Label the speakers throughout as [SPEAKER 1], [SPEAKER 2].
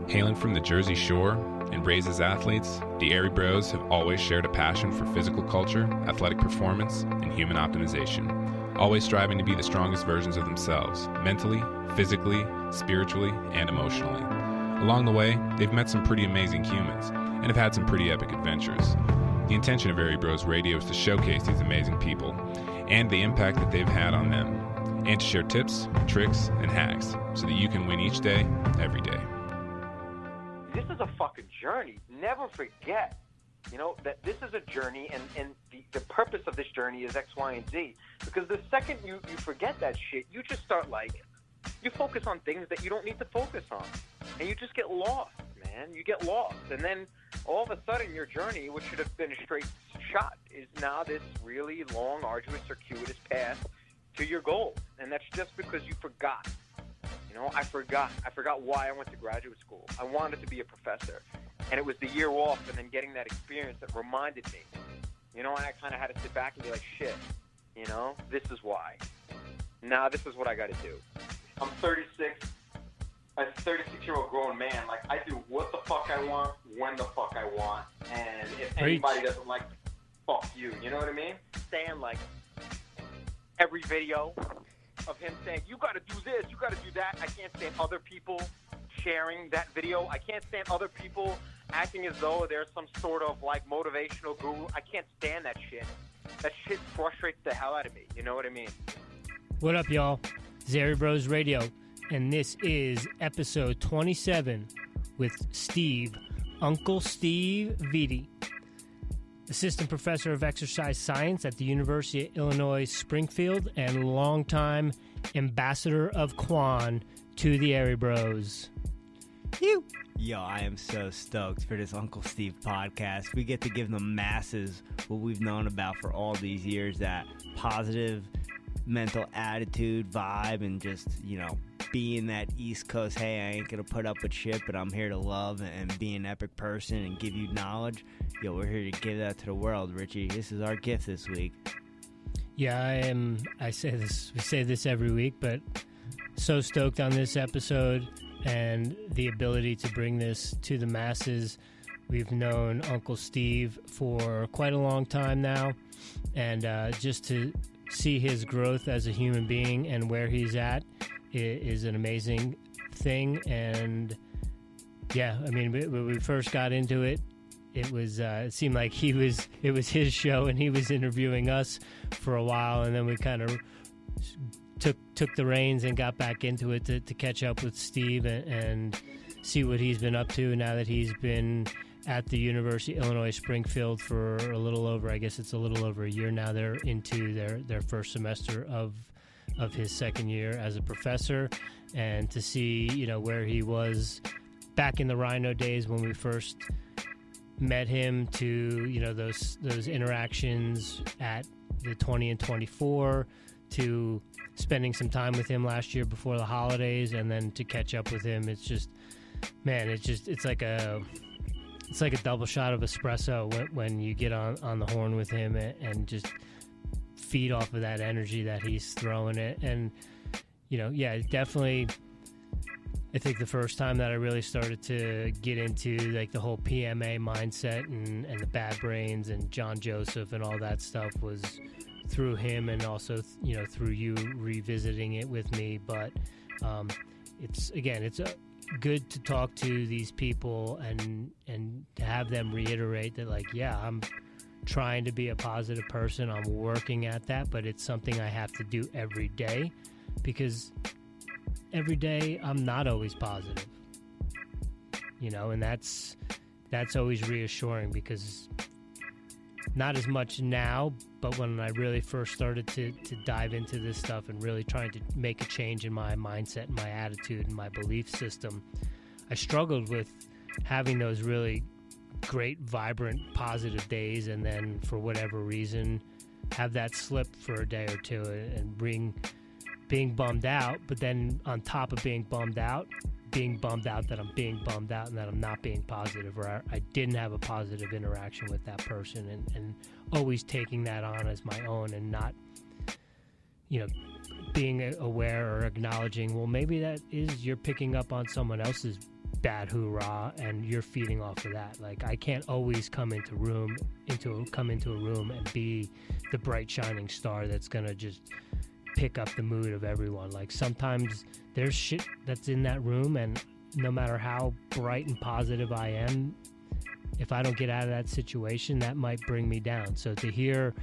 [SPEAKER 1] Hailing from the Jersey Shore and raised as athletes, the Airey Bros have always shared a passion for physical culture, athletic performance, and human optimization, always striving to be the strongest versions of themselves, mentally, physically, spiritually, and emotionally. Along the way, they've met some pretty amazing humans and have had some pretty epic adventures. The intention of Airey Bros Radio is to showcase these amazing people and the impact that they've had on them, and to share tips, tricks, and hacks so that you can win each day, every day.
[SPEAKER 2] This is a fucking journey. Never forget, that this is a journey, and the purpose of this journey is X, Y, and Z. Because the second you forget that shit, you just start you focus on things that you don't need to focus on. And you just get lost, man. You get lost. And then all of a sudden your journey, which should have been a straight shot, is now this really long, arduous, circuitous path to your goal. And that's just because you forgot. I forgot why I went to graduate school. I wanted to be a professor. And it was the year off and then getting that experience that reminded me. And I kind of had to sit back and be like, shit, this is why. Now this is what I got to do. I'm 36. I'm a 36-year-old grown man. I do what the fuck I want, when the fuck I want. And if anybody doesn't like me, fuck you. You know what I mean? Saying, every video of him saying, you got to do this, you got to do that. I can't stand other people sharing that video. I can't stand other people acting as though they're some sort of motivational guru. I can't stand that shit. That shit frustrates the hell out of me. You know what I mean?
[SPEAKER 3] What up, y'all? It's Airey Bros Radio, and this is episode 27 with Uncle Steve Vitti, assistant professor of exercise science at the University of Illinois Springfield and longtime ambassador of Quan to the Airey Bros.
[SPEAKER 4] Yo, I am so stoked for this Uncle Steve podcast. We get to give the masses what we've known about for all these years, that positive mental attitude, vibe, and just, being that East Coast, hey, I ain't gonna put up with shit, but I'm here to love and be an epic person and give you knowledge. Yo, we're here to give that to the world, Richie. This is our gift this week.
[SPEAKER 3] Yeah, we say this every week, but so stoked on this episode and the ability to bring this to the masses. We've known Uncle Steve for quite a long time now, and just to see his growth as a human being and where he's at is an amazing thing. And yeah, when we first got into it, it seemed like it was his show and he was interviewing us for a while, and then we kind of took the reins and got back into it to catch up with Steve and see what he's been up to now that he's been at the University of Illinois Springfield for a little over a year now. They're into their first semester of his second year as a professor, and to see where he was back in the Rhino days when we first met him to those interactions at the 20 and 24, to spending some time with him last year before the holidays, and then to catch up with him. It's just, man, it's like a double shot of espresso when you get on the horn with him and just feed off of that energy that he's throwing it. And definitely, I think the first time that I really started to get into the whole PMA mindset and the bad brains and John Joseph and all that stuff was through him, and also through you revisiting it with me. But it's good to talk to these people and to have them reiterate that I'm trying to be a positive person. I'm working at that, but it's something I have to do every day, because every day I'm not always positive, and that's always reassuring, because not as much now, but when I really first started to dive into this stuff and really trying to make a change in my mindset and my attitude and my belief system, I struggled with having those really great, vibrant, positive days, and then for whatever reason have that slip for a day or two and being bummed out. But then on top of being bummed out that I'm being bummed out and that I'm not being positive, or I didn't have a positive interaction with that person, and always taking that on as my own, and not being aware or acknowledging, well, maybe that is, you're picking up on someone else's bad hoorah, and you're feeding off of that. Like, I can't always come into a room and be the bright shining star that's gonna just pick up the mood of everyone. Like, sometimes there's shit that's in that room, and no matter how bright and positive I am, if I don't get out of that situation, that might bring me down. So to hear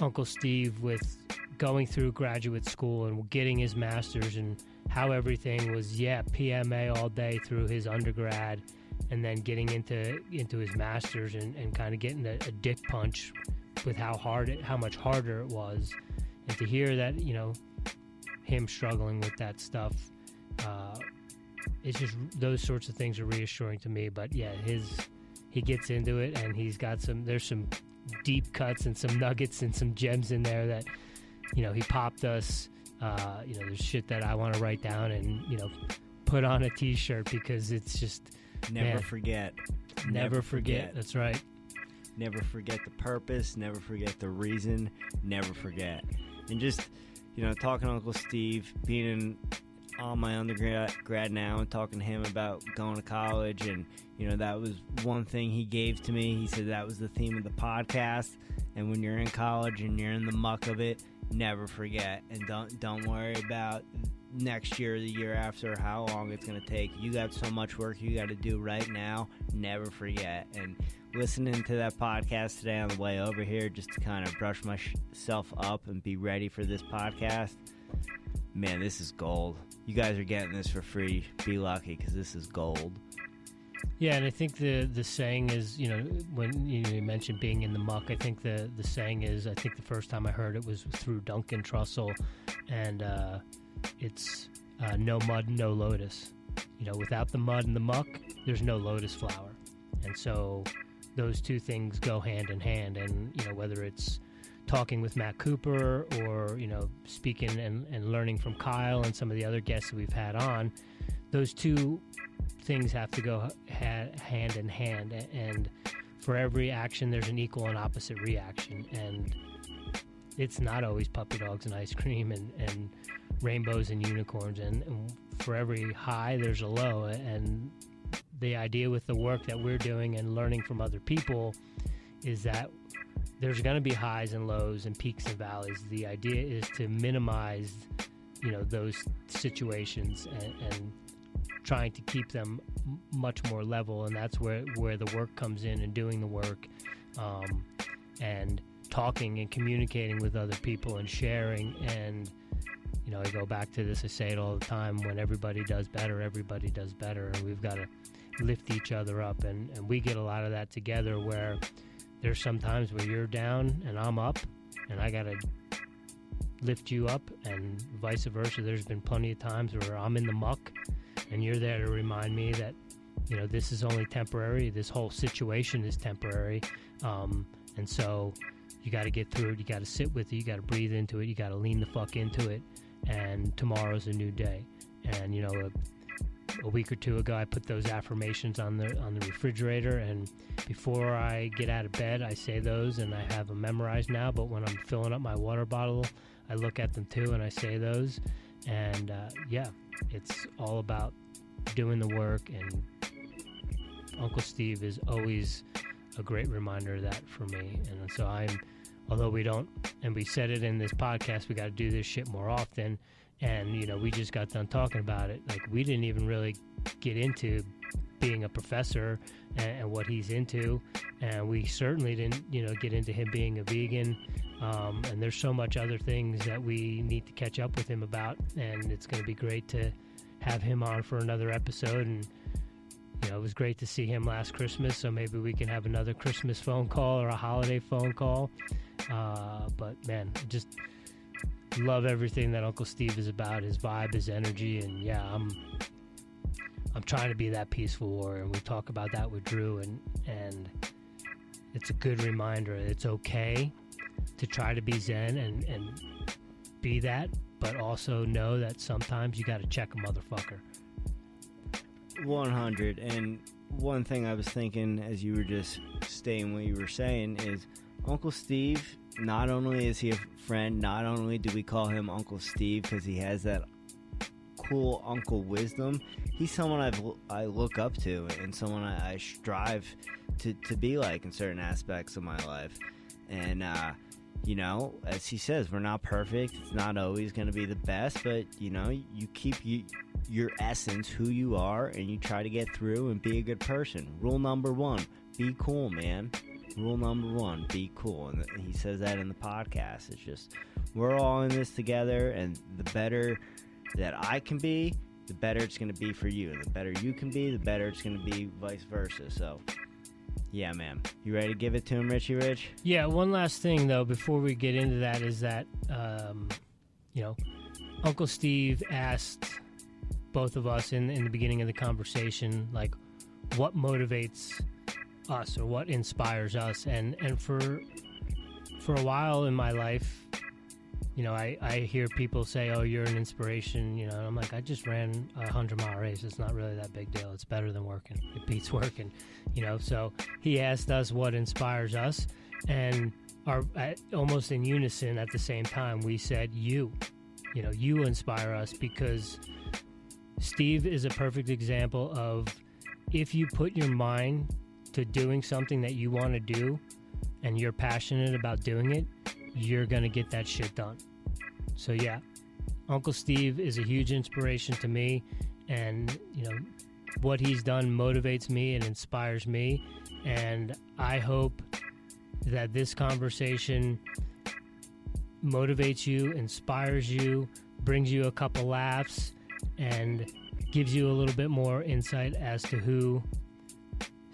[SPEAKER 3] Uncle Steve with going through graduate school and getting his master's, and how everything was, PMA all day through his undergrad, and then getting into his master's and kind of getting a dick punch with how much harder it was, and to hear that, you know, him struggling with that stuff, it's just, those sorts of things are reassuring to me. But yeah, he gets into it, and he's got there's some deep cuts and some nuggets and some gems in there that, you know, he popped us. You know, there's shit that I want to write down and, you know, put on a t-shirt, because it's just
[SPEAKER 4] never forget.
[SPEAKER 3] That's right.
[SPEAKER 4] Never forget the purpose, never forget the reason, never forget. And just, you know, talking to Uncle Steve, being on my undergrad now, and talking to him about going to college, and, you know, that was one thing he gave to me. He said that was the theme of the podcast, and when you're in college and you're in the muck of it, never forget, and don't worry about next year or the year after, how long it's going to take. You got so much work you got to do right now. Never forget. And listening to that podcast today on the way over here, just to kind of brush myself up and be ready for this podcast, man, this is gold. You guys are getting this for free. Be lucky, because this is gold.
[SPEAKER 3] Yeah, and I think the saying is, you know, when you mentioned being in the muck, I think the saying is, I think the first time I heard it was through Duncan Trussell, and it's no mud, no lotus. You know, without the mud and the muck, there's no lotus flower. And so those two things go hand in hand. And, you know, whether it's talking with Matt Cooper, or, you know, speaking and learning from Kyle and some of the other guests that we've had on, those two things have to go hand in hand, and for every action there's an equal and opposite reaction, and it's not always puppy dogs and ice cream and rainbows and unicorns, and for every high there's a low. And the idea with the work that we're doing and learning from other people is that there's going to be highs and lows and peaks and valleys. The idea is to minimize, you know, those situations, and trying to keep them much more level. And that's where the work comes in, and doing the work, and talking and communicating with other people and sharing. And, you know, I go back to this, I say it all the time, when everybody does better, and we've got to lift each other up, and we get a lot of that together, where there's some times where you're down and I'm up, and I got to lift you up, and vice versa. There's been plenty of times where I'm in the muck, and you're there to remind me that, you know, this is only temporary. This whole situation is temporary. And so you got to get through it. You got to sit with it. You got to breathe into it. You got to lean the fuck into it. And tomorrow's a new day. And, you know, a week or two ago, I put those affirmations on the refrigerator, and before I get out of bed, I say those, and I have them memorized now. But when I'm filling up my water bottle, I look at them too, and I say those. And yeah, it's all about doing the work, and Uncle Steve is always a great reminder of that for me. And so although we don't, and we said it in this podcast, we got to do this shit more often. And, you know, we just got done talking about it. Like, we didn't even really get into being a professor and what he's into. And we certainly didn't, you know, get into him being a vegan. And there's so much other things that we need to catch up with him about. And it's going to be great to have him on for another episode. And, you know, it was great to see him last Christmas. So maybe we can have another Christmas phone call or a holiday phone call. But, man, just love everything that Uncle Steve is about, his vibe, his energy. And yeah, I'm trying to be that peaceful warrior, and we talk about that with Drew, and it's a good reminder. It's okay to try to be zen and be that, but also know that sometimes you got to check a motherfucker.
[SPEAKER 4] 100. And one thing I was thinking as you were just saying what you were saying is Uncle Steve, not only is he a friend, not only do we call him Uncle Steve because he has that cool Uncle Wisdom. He's someone I look up to and someone I strive to be like in certain aspects of my life. And, you know, as he says, we're not perfect. It's not always going to be the best, but, you know, you keep your essence, who you are, and you try to get through and be a good person. Rule number 1, be cool, man. Rule number 1, be cool. And he says that in the podcast. It's just, we're all in this together, and the better that I can be, the better it's going to be for you. And the better you can be, the better it's going to be vice versa. So, yeah, man. You ready to give it to him, Richie Rich?
[SPEAKER 3] Yeah, one last thing, though, before we get into that is that, you know, Uncle Steve asked both of us in the beginning of the conversation, like, what motivates us or what inspires us. And for a while in my life, you know, I hear people say, oh, you're an inspiration, you know, and I'm like, I just ran a 100-mile race. It's not really that big deal. It's better than working. It beats working, you know. So he asked us what inspires us, and almost in unison at the same time, we said, you know, you inspire us, because Steve is a perfect example of, if you put your mind to doing something that you want to do and you're passionate about doing it, you're going to get that shit done. So yeah, Uncle Steve is a huge inspiration to me, and you know, what he's done motivates me and inspires me, and I hope that this conversation motivates you, inspires you, brings you a couple laughs, and gives you a little bit more insight as to who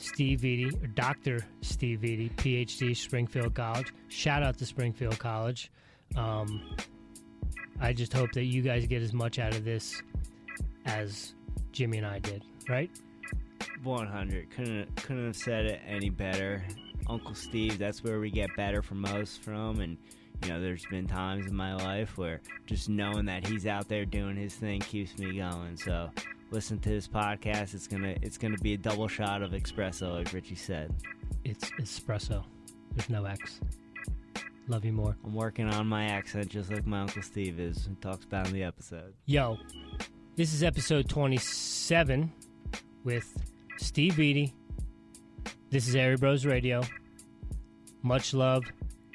[SPEAKER 3] Steve Vitti, or Dr. Steve Vitti, PhD, Springfield College. Shout out to Springfield College. I just hope that you guys get as much out of this as Jimmy and I did, right?
[SPEAKER 4] 100. Couldn't have said it any better. Uncle Steve, that's where we get better from most from, and you know, there's been times in my life where just knowing that he's out there doing his thing keeps me going. So listen to this podcast. It's gonna be a double shot of espresso, like Richie said.
[SPEAKER 3] It's espresso. There's no X. Love you more.
[SPEAKER 4] I'm working on my accent just like my Uncle Steve is and talks about in the episode.
[SPEAKER 3] Yo, this is episode 27 with Steve Vitti. This is Airey Bros Radio. Much love.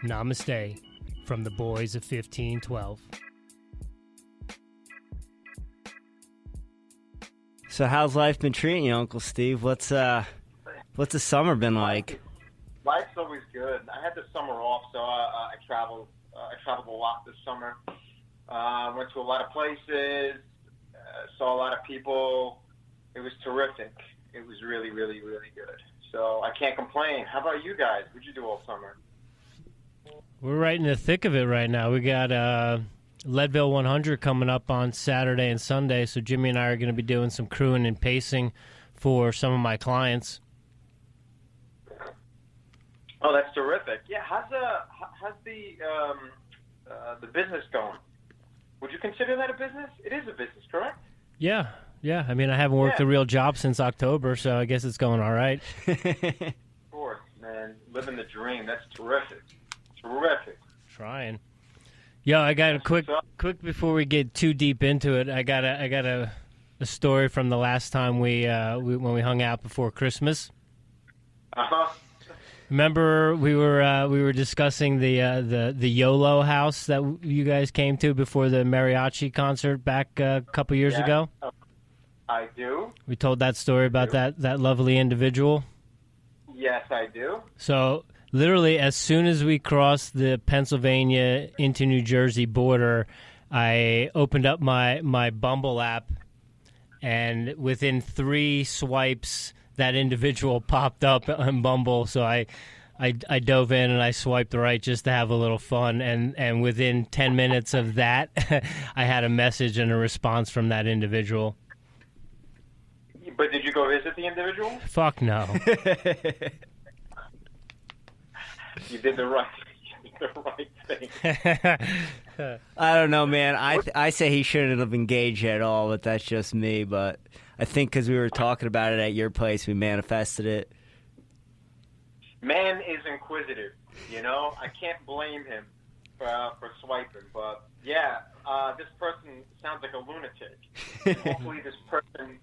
[SPEAKER 3] Namaste from the boys of 1512.
[SPEAKER 4] So how's life been treating you, Uncle Steve? What's the summer been like?
[SPEAKER 2] Life's always good. I had the summer off, so I traveled. I traveled a lot this summer. Went to a lot of places. Saw a lot of people. It was terrific. It was really, really, really good. So I can't complain. How about you guys? What'd you do all summer?
[SPEAKER 3] We're right in the thick of it right now. We got Leadville 100 coming up on Saturday and Sunday, so Jimmy and I are going to be doing some crewing and pacing for some of my clients.
[SPEAKER 2] Oh, that's terrific. Yeah, how's the business going? Would you consider that a business? It is a business, correct?
[SPEAKER 3] Yeah. I mean, I haven't worked a real job since October, so I guess it's going all right.
[SPEAKER 2] Of course, man. Living the dream. That's terrific. Terrific.
[SPEAKER 3] Trying. Yo, I got a quick before we get too deep into it. I got a story from the last time we when we hung out before Christmas. Remember we were discussing the YOLO house that you guys came to before the mariachi concert back a couple years ago?
[SPEAKER 2] I do.
[SPEAKER 3] We told that story about that lovely individual.
[SPEAKER 2] Yes, I do.
[SPEAKER 3] So literally, as soon as we crossed the Pennsylvania into New Jersey border, I opened up my Bumble app, and within 3 swipes, that individual popped up on Bumble. So I dove in and I swiped right just to have a little fun. And within 10 minutes of that, I had a message and a response from that individual.
[SPEAKER 2] But did you go visit the individual?
[SPEAKER 3] Fuck no.
[SPEAKER 2] You did the right thing.
[SPEAKER 4] I don't know, man. I say he shouldn't have engaged at all, but that's just me. But I think because we were talking about it at your place, we manifested it.
[SPEAKER 2] Man is inquisitive, you know? I can't blame him for swiping, but yeah, this person sounds like a lunatic. Hopefully, this person